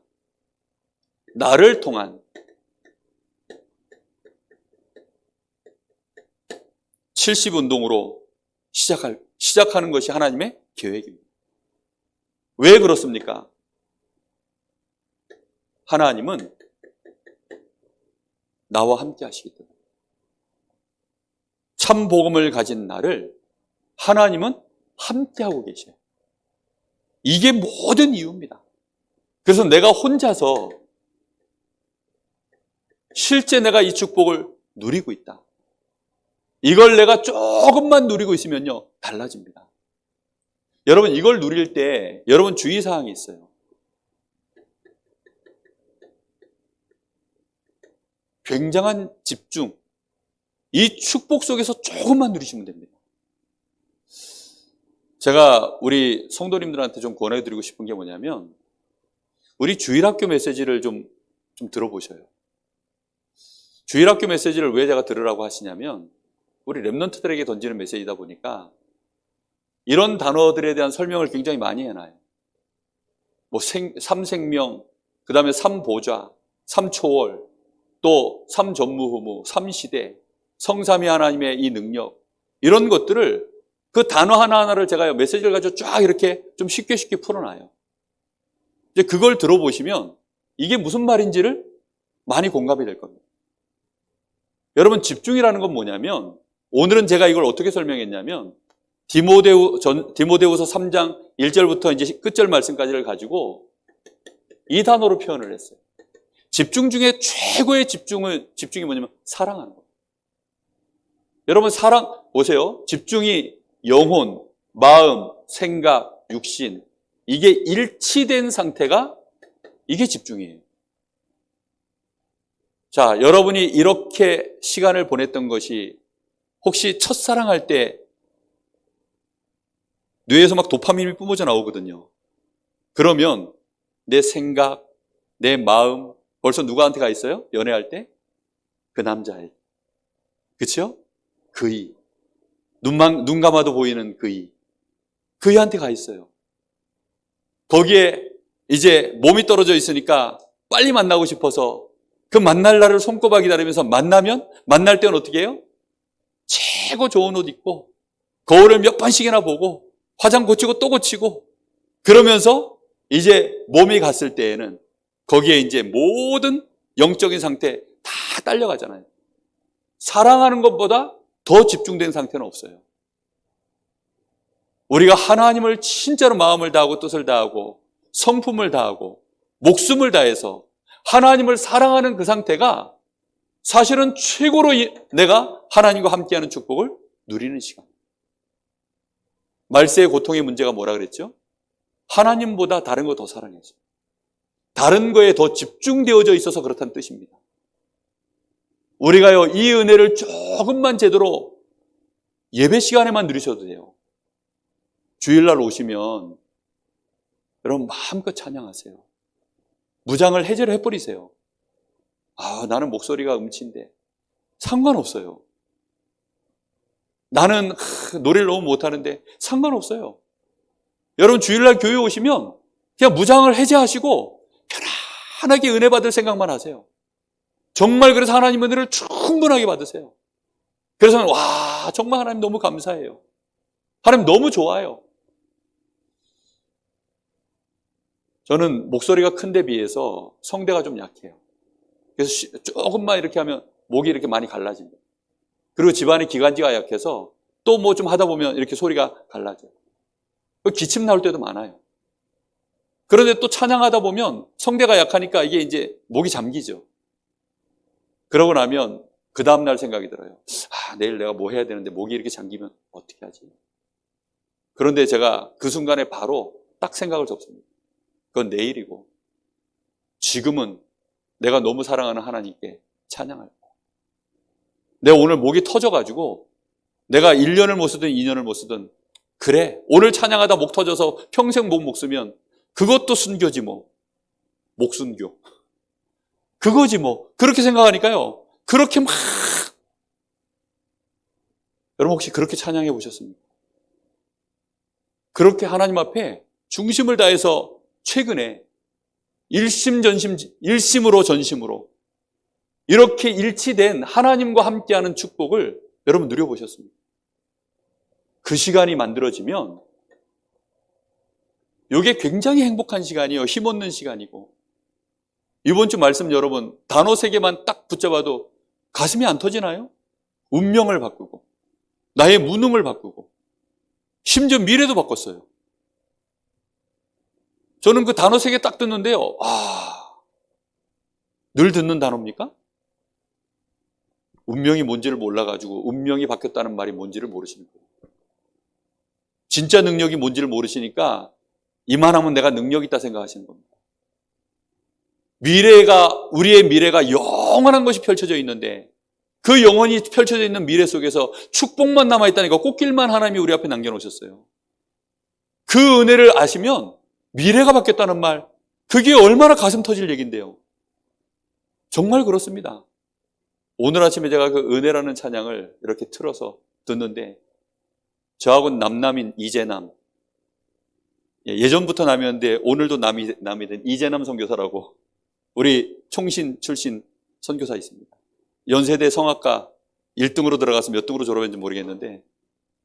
나를 통한 70운동으로 시작하는 것이 하나님의 계획입니다. 왜 그렇습니까? 하나님은 나와 함께 하시기 때문에. 참 복음을 가진 나를 하나님은 함께하고 계셔요. 이게 모든 이유입니다. 그래서 내가 혼자서 실제 내가 이 축복을 누리고 있다. 이걸 내가 조금만 누리고 있으면요, 달라집니다. 여러분, 이걸 누릴 때 여러분 주의사항이 있어요. 굉장한 집중, 이 축복 속에서 조금만 누리시면 됩니다. 제가 우리 성도님들한테 좀 권해드리고 싶은 게 뭐냐면 우리 주일학교 메시지를 좀 들어보셔요. 주일학교 메시지를 왜 제가 들으라고 하시냐면 우리 랩런트들에게 던지는 메시지다 보니까 이런 단어들에 대한 설명을 굉장히 많이 해놔요. 뭐 삼생명, 그 다음에 삼보좌, 삼초월, 또 삼전무후무, 삼시대, 성삼위 하나님의 이 능력, 이런 것들을 그 단어 하나하나를 제가 메시지를 가지고 쫙 이렇게 좀 쉽게 풀어놔요. 이제 그걸 들어보시면 이게 무슨 말인지를 많이 공감이 될 겁니다. 여러분, 집중이라는 건 뭐냐면 오늘은 제가 이걸 어떻게 설명했냐면 디모데후서 3장 1절부터 이제 끝절 말씀까지를 가지고 이 단어로 표현을 했어요. 집중 중에 최고의 집중이 뭐냐면 사랑하는 거예요. 여러분, 사랑 보세요. 집중이 영혼, 마음, 생각, 육신, 이게 일치된 상태가 이게 집중이에요. 자, 여러분이 이렇게 시간을 보냈던 것이 혹시 첫사랑할 때 뇌에서 막 도파민이 뿜어져 나오거든요. 그러면 내 생각, 내 마음 벌써 누구한테 가 있어요? 연애할 때? 그 남자애. 그렇죠? 그이. 눈 감아도 보이는 그이. 그이한테 가 있어요. 거기에 이제 몸이 떨어져 있으니까 빨리 만나고 싶어서 그 만날 날을 손꼽아 기다리면서 만날 때는 어떻게 해요? 최고 좋은 옷 입고 거울을 몇 번씩이나 보고 화장 고치고 또 고치고 그러면서 이제 몸이 갔을 때에는 거기에 이제 모든 영적인 상태 다 딸려가잖아요. 사랑하는 것보다 더 집중된 상태는 없어요. 우리가 하나님을 진짜로 마음을 다하고 뜻을 다하고 성품을 다하고 목숨을 다해서 하나님을 사랑하는 그 상태가 사실은 최고로 내가 하나님과 함께하는 축복을 누리는 시간. 말세의 고통의 문제가 뭐라 그랬죠? 하나님보다 다른 거 더 사랑했어요. 다른 거에 더 집중되어져 있어서 그렇다는 뜻입니다. 우리가요, 이 은혜를 조금만 제대로 예배 시간에만 누리셔도 돼요. 주일날 오시면 여러분 마음껏 찬양하세요. 무장을 해제를 해버리세요. 나는 목소리가 음치인데 상관없어요. 나는 노래를 너무 못하는데 상관없어요. 여러분 주일날 교회 오시면 그냥 무장을 해제하시고 편안하게 은혜 받을 생각만 하세요. 정말 그래서 하나님 은혜를 충분하게 받으세요. 그래서 와, 정말 하나님 너무 감사해요. 하나님 너무 좋아요. 저는 목소리가 큰 데 비해서 성대가 좀 약해요. 그래서 조금만 이렇게 하면 목이 이렇게 많이 갈라집니다. 그리고 집안에 기관지가 약해서 또 뭐 좀 하다 보면 이렇게 소리가 갈라져요. 기침 나올 때도 많아요. 그런데 또 찬양하다 보면 성대가 약하니까 이게 이제 목이 잠기죠. 그러고 나면 그 다음날 생각이 들어요. 내일 내가 뭐 해야 되는데 목이 이렇게 잠기면 어떻게 하지? 그런데 제가 그 순간에 바로 딱 생각을 접습니다. 그건 내일이고 지금은 내가 너무 사랑하는 하나님께 찬양할 거야. 내가 오늘 목이 터져가지고 내가 1년을 못 쓰든 2년을 못 쓰든 그래, 오늘 찬양하다 목 터져서 평생 목 못 쓰면 그것도 순교지 뭐. 목순교. 그거지 뭐. 그렇게 생각하니까요. 그렇게 막 여러분 혹시 그렇게 찬양해 보셨습니까? 그렇게 하나님 앞에 중심을 다해서 최근에 일심으로 전심으로 이렇게 일치된 하나님과 함께하는 축복을 여러분 누려보셨습니까? 그 시간이 만들어지면 이게 굉장히 행복한 시간이에요. 힘없는 시간이고. 이번 주 말씀 여러분 단어 3개만 딱 붙잡아도 가슴이 안 터지나요? 운명을 바꾸고 나의 무능을 바꾸고 심지어 미래도 바꿨어요. 저는 그 단어 3개 딱 듣는데요. 늘 듣는 단어입니까? 운명이 뭔지를 몰라가지고 운명이 바뀌었다는 말이 뭔지를 모르시는 거예요. 진짜 능력이 뭔지를 모르시니까 이만하면 내가 능력 있다 생각하시는 겁니다. 우리의 미래가 영원한 것이 펼쳐져 있는데 그 영원히 펼쳐져 있는 미래 속에서 축복만 남아있다니까 꽃길만 하나님이 우리 앞에 남겨놓으셨어요. 그 은혜를 아시면 미래가 바뀌었다는 말, 그게 얼마나 가슴 터질 얘기인데요. 정말 그렇습니다. 오늘 아침에 제가 그 은혜라는 찬양을 이렇게 틀어서 듣는데 저하고는 남남인 이재남, 예전부터 남이었는데 오늘도 남이 된 이재남 선교사라고 우리 총신 출신 선교사 있습니다. 연세대 성악과 1등으로 들어가서 몇 등으로 졸업했는지 모르겠는데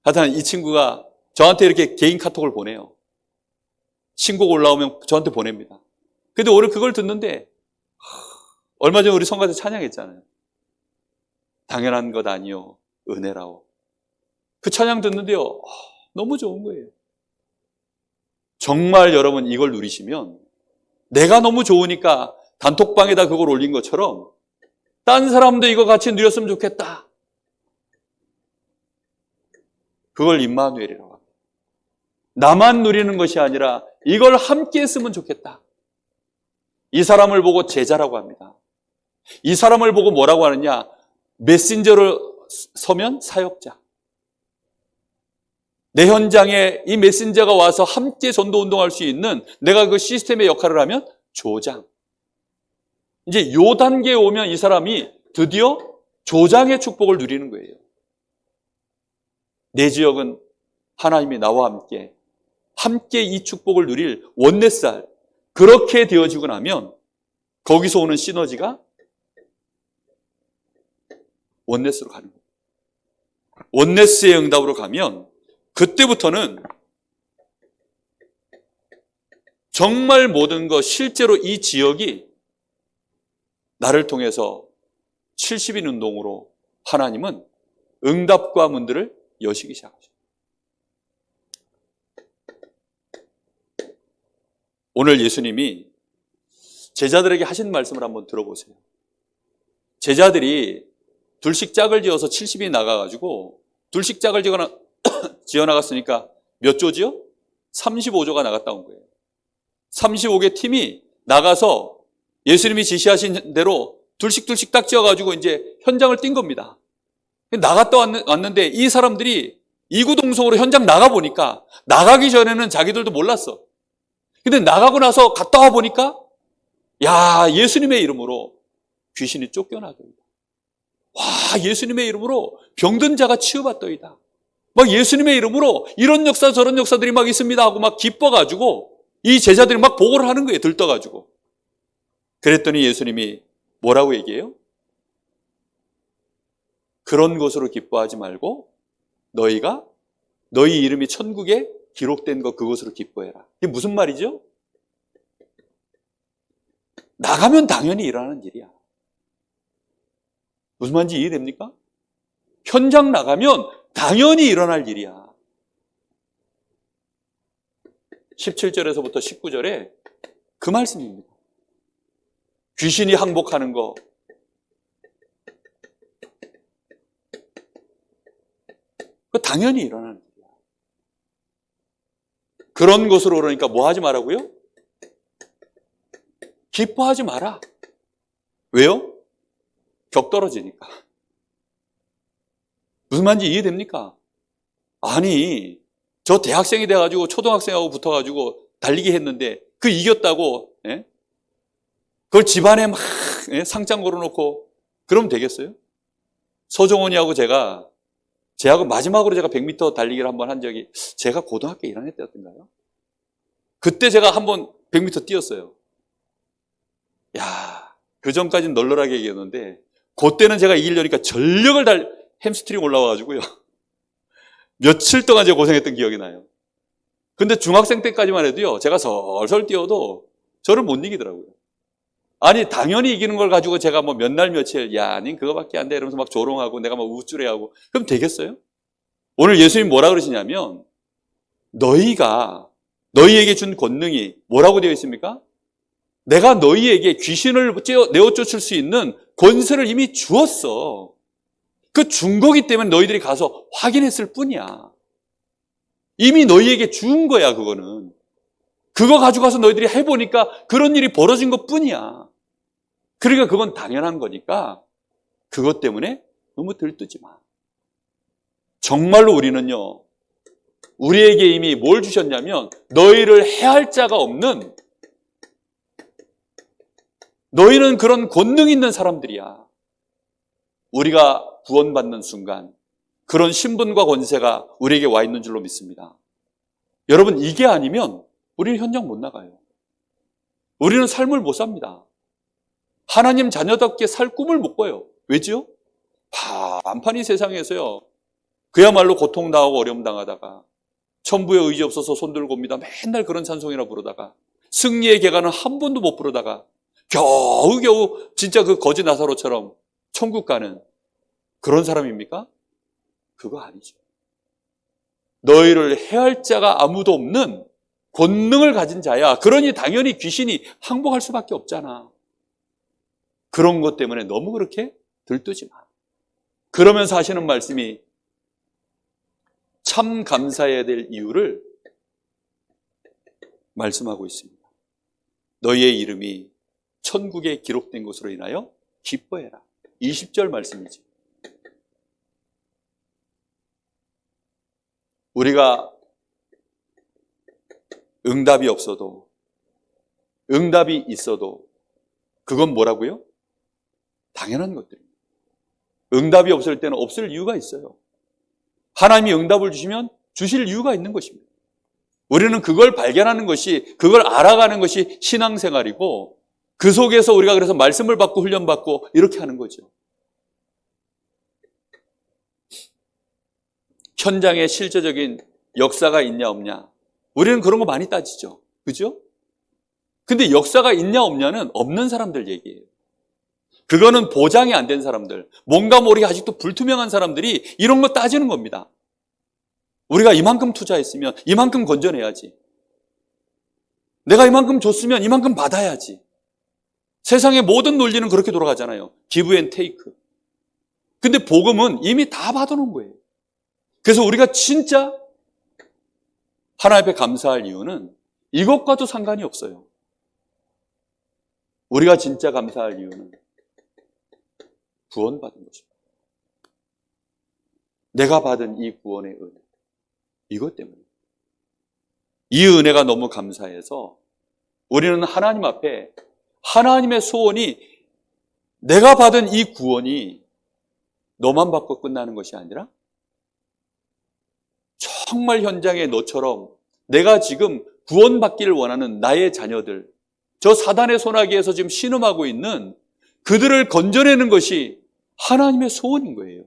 하여튼 이 친구가 저한테 이렇게 개인 카톡을 보내요. 신곡 올라오면 저한테 보냅니다. 근데 오늘 그걸 듣는데 얼마 전에 우리 성가대 찬양했잖아요. 당연한 것 아니요 은혜라오. 그 찬양 듣는데요. 너무 좋은 거예요. 정말 여러분 이걸 누리시면 내가 너무 좋으니까 단톡방에다 그걸 올린 것처럼 딴 사람도 이거 같이 누렸으면 좋겠다. 그걸 임마누엘이라고 합니다. 나만 누리는 것이 아니라 이걸 함께 했으면 좋겠다. 이 사람을 보고 제자라고 합니다. 이 사람을 보고 뭐라고 하느냐? 메신저를 서면 사역자. 내 현장에 이 메신저가 와서 함께 전도운동할 수 있는 내가 그 시스템의 역할을 하면 조장. 이제 요 단계에 오면 이 사람이 드디어 조장의 축복을 누리는 거예요. 내 지역은 하나님이 나와 함께 이 축복을 누릴 원내살, 그렇게 되어지고 나면 거기서 오는 시너지가 원네스로 가는 거예요. 원네스의 응답으로 가면 그때부터는 정말 모든 것, 실제로 이 지역이 나를 통해서 70인 운동으로 하나님은 응답과 문들을 여시기 시작하죠. 오늘 예수님이 제자들에게 하신 말씀을 한번 들어보세요. 제자들이 둘씩 짝을 지어서 70이 나가가지고 둘씩 짝을 지어나갔으니까 몇 조지요? 35조가 나갔다 온 거예요. 35개 팀이 나가서 예수님이 지시하신 대로 둘씩 딱 지어가지고 이제 현장을 뛴 겁니다. 나갔다 왔는데 이 사람들이 이구동성으로 현장 나가보니까 나가기 전에는 자기들도 몰랐어. 근데 나가고 나서 갔다 와보니까 야, 예수님의 이름으로 귀신이 쫓겨나더이다. 와, 예수님의 이름으로 병든 자가 치유받더이다. 막 예수님의 이름으로 이런 역사 저런 역사들이 막 있습니다 하고 막 기뻐가지고 이 제자들이 막 보고를 하는 거예요. 들떠가지고. 그랬더니 예수님이 뭐라고 얘기해요? 그런 것으로 기뻐하지 말고 너희가 너희 이름이 천국에 기록된 것 그것으로 기뻐해라. 이게 무슨 말이죠? 나가면 당연히 일어나는 일이야. 무슨 말인지 이해됩니까? 현장 나가면 당연히 일어날 일이야. 17절에서부터 19절에 그 말씀입니다. 귀신이 항복하는 거, 그 당연히 일어나는 일이야. 그런 것으로 그러니까 뭐 하지 말라고요? 기뻐하지 마라. 왜요? 격 떨어지니까. 무슨 말인지 이해됩니까? 아니, 저 대학생이 돼가지고 초등학생하고 붙어가지고 달리기 했는데 그 이겼다고, 예? 그걸 집안에 막 상장 걸어놓고 그러면 되겠어요? 서종원이하고 제하고 마지막으로 제가 100m 달리기를 한번 한 적이 제가 고등학교 1학년 때였던가요? 그때 제가 한번 100m 뛰었어요. 야, 그 전까지는 널널하게 이겼는데 그때는 제가 이기려니까 전력을 햄스트링 올라와가지고요. 며칠 동안 제가 고생했던 기억이 나요. 근데 중학생 때까지만 해도요, 제가 설설 뛰어도 저를 못 이기더라고요. 아니, 당연히 이기는 걸 가지고 제가 뭐 몇 날 며칠, 야, 닌 그거밖에 안 돼. 이러면서 막 조롱하고 내가 막 우쭐해하고. 그럼 되겠어요? 오늘 예수님 뭐라 그러시냐면, 너희에게 준 권능이 뭐라고 되어 있습니까? 내가 너희에게 귀신을 내어 쫓을 수 있는 권세를 이미 주었어. 그 준 거기 때문에 너희들이 가서 확인했을 뿐이야. 이미 너희에게 준 거야, 그거는. 그거 가지고 가서 너희들이 해보니까 그런 일이 벌어진 것 뿐이야. 그러니까 그건 당연한 거니까 그것 때문에 너무 들뜨지 마. 정말로 우리는요, 우리에게 이미 뭘 주셨냐면 너희를 해할 자가 없는, 너희는 그런 권능 있는 사람들이야. 우리가 구원받는 순간 그런 신분과 권세가 우리에게 와 있는 줄로 믿습니다. 여러분, 이게 아니면 우리는 현장 못 나가요. 우리는 삶을 못 삽니다. 하나님 자녀답게 살 꿈을 못 꿔요. 왜죠? 한판이 세상에서요, 그야말로 고통당하고 어려움 당하다가 천부의 의지 없어서 손들고 옵니다. 맨날 그런 찬송이나 부르다가 승리의 계가는 한 번도 못 부르다가 겨우겨우 진짜 그 거지 나사로처럼 천국 가는 그런 사람입니까? 그거 아니죠. 너희를 해할 자가 아무도 없는 권능을 가진 자야. 그러니 당연히 귀신이 항복할 수밖에 없잖아. 그런 것 때문에 너무 그렇게 들뜨지 마. 그러면서 하시는 말씀이 참 감사해야 될 이유를 말씀하고 있습니다. 너희의 이름이 천국에 기록된 것으로 인하여 기뻐해라. 20절 말씀이지. 우리가 응답이 없어도, 응답이 있어도 그건 뭐라고요? 당연한 것들입니다. 응답이 없을 때는 없을 이유가 있어요. 하나님이 응답을 주시면 주실 이유가 있는 것입니다. 우리는 그걸 발견하는 것이, 그걸 알아가는 것이 신앙생활이고, 그 속에서 우리가 그래서 말씀을 받고 훈련받고 이렇게 하는 거죠. 현장에 실제적인 역사가 있냐 없냐, 우리는 그런 거 많이 따지죠. 그죠? 근데 역사가 있냐 없냐는 없는 사람들 얘기예요. 그거는 보장이 안 된 사람들, 뭔가 모르게 아직도 불투명한 사람들이 이런 거 따지는 겁니다. 우리가 이만큼 투자했으면 이만큼 건져내야지. 내가 이만큼 줬으면 이만큼 받아야지. 세상의 모든 논리는 그렇게 돌아가잖아요. 기브 앤 테이크. 근데 복음은 이미 다 받아놓은 거예요. 그래서 우리가 진짜 하나님 앞에 감사할 이유는 이것과도 상관이 없어요. 우리가 진짜 감사할 이유는 구원받은 것입니다. 내가 받은 이 구원의 은혜, 이것 때문에. 이 은혜가 너무 감사해서 우리는 하나님 앞에 하나님의 소원이, 내가 받은 이 구원이 너만 받고 끝나는 것이 아니라 정말 현장에 너처럼 내가 지금 구원받기를 원하는 나의 자녀들, 저 사단의 소나기에서 지금 신음하고 있는 그들을 건져내는 것이 하나님의 소원인 거예요.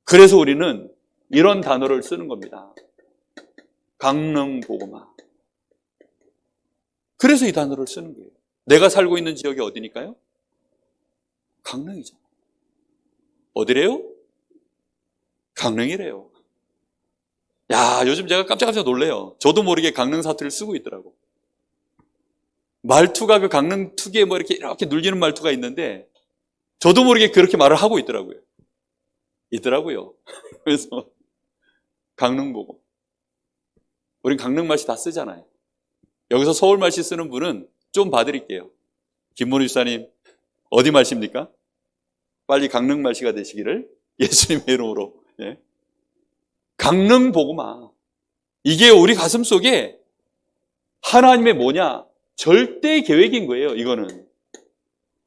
그래서 우리는 이런 단어를 쓰는 겁니다. 강릉복음화. 그래서 이 단어를 쓰는 거예요. 내가 살고 있는 지역이 어디니까요? 강릉이죠. 어디래요? 강릉이래요. 야, 요즘 제가 깜짝깜짝 놀래요. 저도 모르게 강릉 사투리를 쓰고 있더라고. 말투가 그 강릉 특유의 뭐 이렇게 눌리는 말투가 있는데 저도 모르게 그렇게 말을 하고 있더라고요. 그래서 강릉 보고. 우린 강릉 말씨 다 쓰잖아요. 여기서 서울 말씨 쓰는 분은 좀 봐드릴게요. 김문희 집사님, 어디 말씨입니까? 빨리 강릉 말씨가 되시기를 예수님의 이름으로. 예. 강릉 복음화. 이게 우리 가슴 속에 하나님의 뭐냐? 절대 계획인 거예요, 이거는.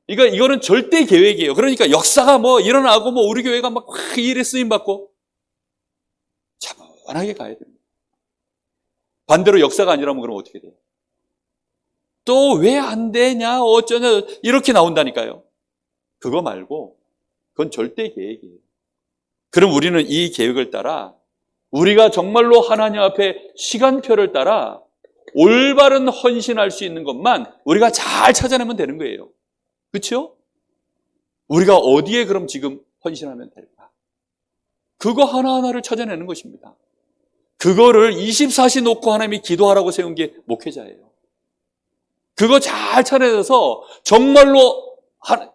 그러니까 이거는 절대 계획이에요. 그러니까 역사가 뭐 일어나고 뭐 우리 교회가 막 이 일에 쓰임받고 차분하게 가야 됩니다. 반대로 역사가 아니라면 그럼 어떻게 돼요? 또 왜 안 되냐, 어쩌냐, 이렇게 나온다니까요. 그거 말고 그건 절대 계획이에요. 그럼 우리는 이 계획을 따라 우리가 정말로 하나님 앞에 시간표를 따라 올바른 헌신할 수 있는 것만 우리가 잘 찾아내면 되는 거예요. 그렇죠? 우리가 어디에 그럼 지금 헌신하면 될까? 그거 하나하나를 찾아내는 것입니다. 그거를 24시 놓고 하나님이 기도하라고 세운 게 목회자예요. 그거 잘 찾아내서 정말로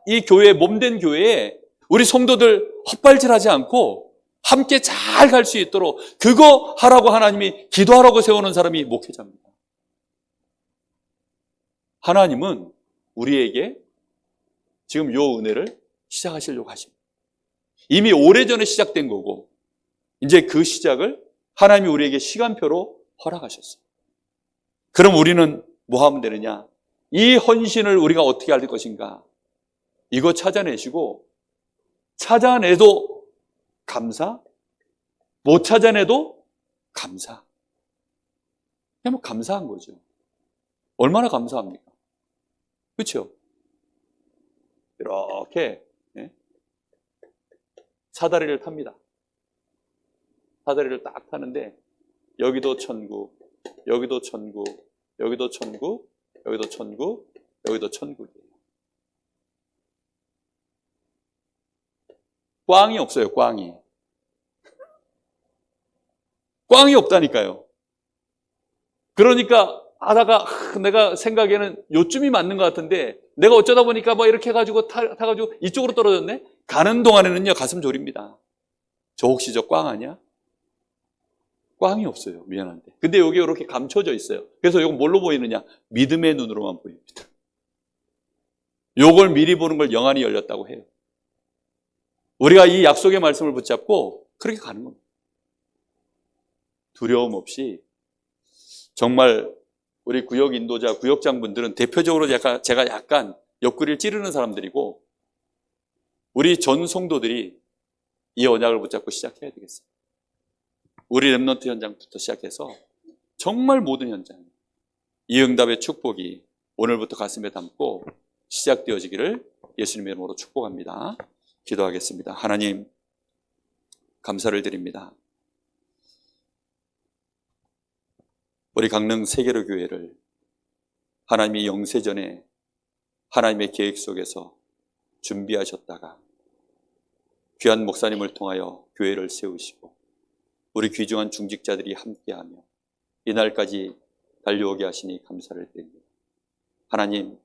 이 교회, 몸된 교회에 우리 성도들 헛발질하지 않고 함께 잘 갈 수 있도록 그거 하라고 하나님이 기도하라고 세우는 사람이 목회자입니다. 하나님은 우리에게 지금 요 은혜를 시작하시려고 하십니다. 이미 오래전에 시작된 거고 이제 그 시작을 하나님이 우리에게 시간표로 허락하셨어요. 그럼 우리는 뭐 하면 되느냐? 이 헌신을 우리가 어떻게 할 것인가? 이거 찾아내시고 찾아내도 감사, 못 찾아내도 감사. 그냥 뭐 감사한 거죠. 얼마나 감사합니까? 그렇죠? 이렇게 사다리를 탑니다. 사다리를 딱 타는데 여기도 천국, 여기도 천국, 여기도 천국, 여기도 천국, 여기도 천국이에요. 꽝이 없어요, 꽝이. 꽝이 없다니까요. 그러니까 하다가 내가 생각에는 요쯤이 맞는 것 같은데 내가 어쩌다 보니까 뭐 이렇게 해가지고 타가지고 이쪽으로 떨어졌네? 가는 동안에는요 가슴 졸입니다. 저 혹시 저 꽝 아니야? 꽝이 없어요. 미안한데. 근데 여기 이렇게 감춰져 있어요. 그래서 이건 뭘로 보이느냐? 믿음의 눈으로만 보입니다. 요걸 미리 보는 걸 영안이 열렸다고 해요. 우리가 이 약속의 말씀을 붙잡고 그렇게 가는 겁니다. 두려움 없이 정말 우리 구역 인도자, 구역장분들은 대표적으로 제가 약간 옆구리를 찌르는 사람들이고 우리 전 성도들이 이 언약을 붙잡고 시작해야 되겠어요. 우리 렘넌트 현장부터 시작해서 정말 모든 현장 이 응답의 축복이 오늘부터 가슴에 담고 시작되어지기를 예수님의 이름으로 축복합니다. 기도하겠습니다. 하나님 감사를 드립니다. 우리 강릉 세계로 교회를 하나님이 영세전에 하나님의 계획 속에서 준비하셨다가 귀한 목사님을 통하여 교회를 세우시고 우리 귀중한 중직자들이 함께하며 이날까지 달려오게 하시니 감사를 드립니다. 하나님,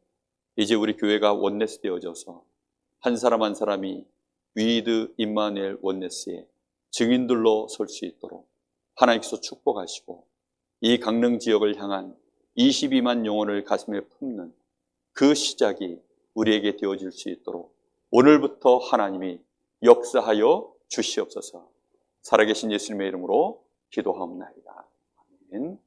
이제 우리 교회가 원네스 되어져서 한 사람 한 사람이 위드 임마누엘 원네스의 증인들로 설 수 있도록 하나님께서 축복하시고 이 강릉 지역을 향한 22만 영혼을 가슴에 품는 그 시작이 우리에게 되어질 수 있도록 오늘부터 하나님이 역사하여 주시옵소서. 살아계신 예수님의 이름으로 기도하옵나이다. 아멘.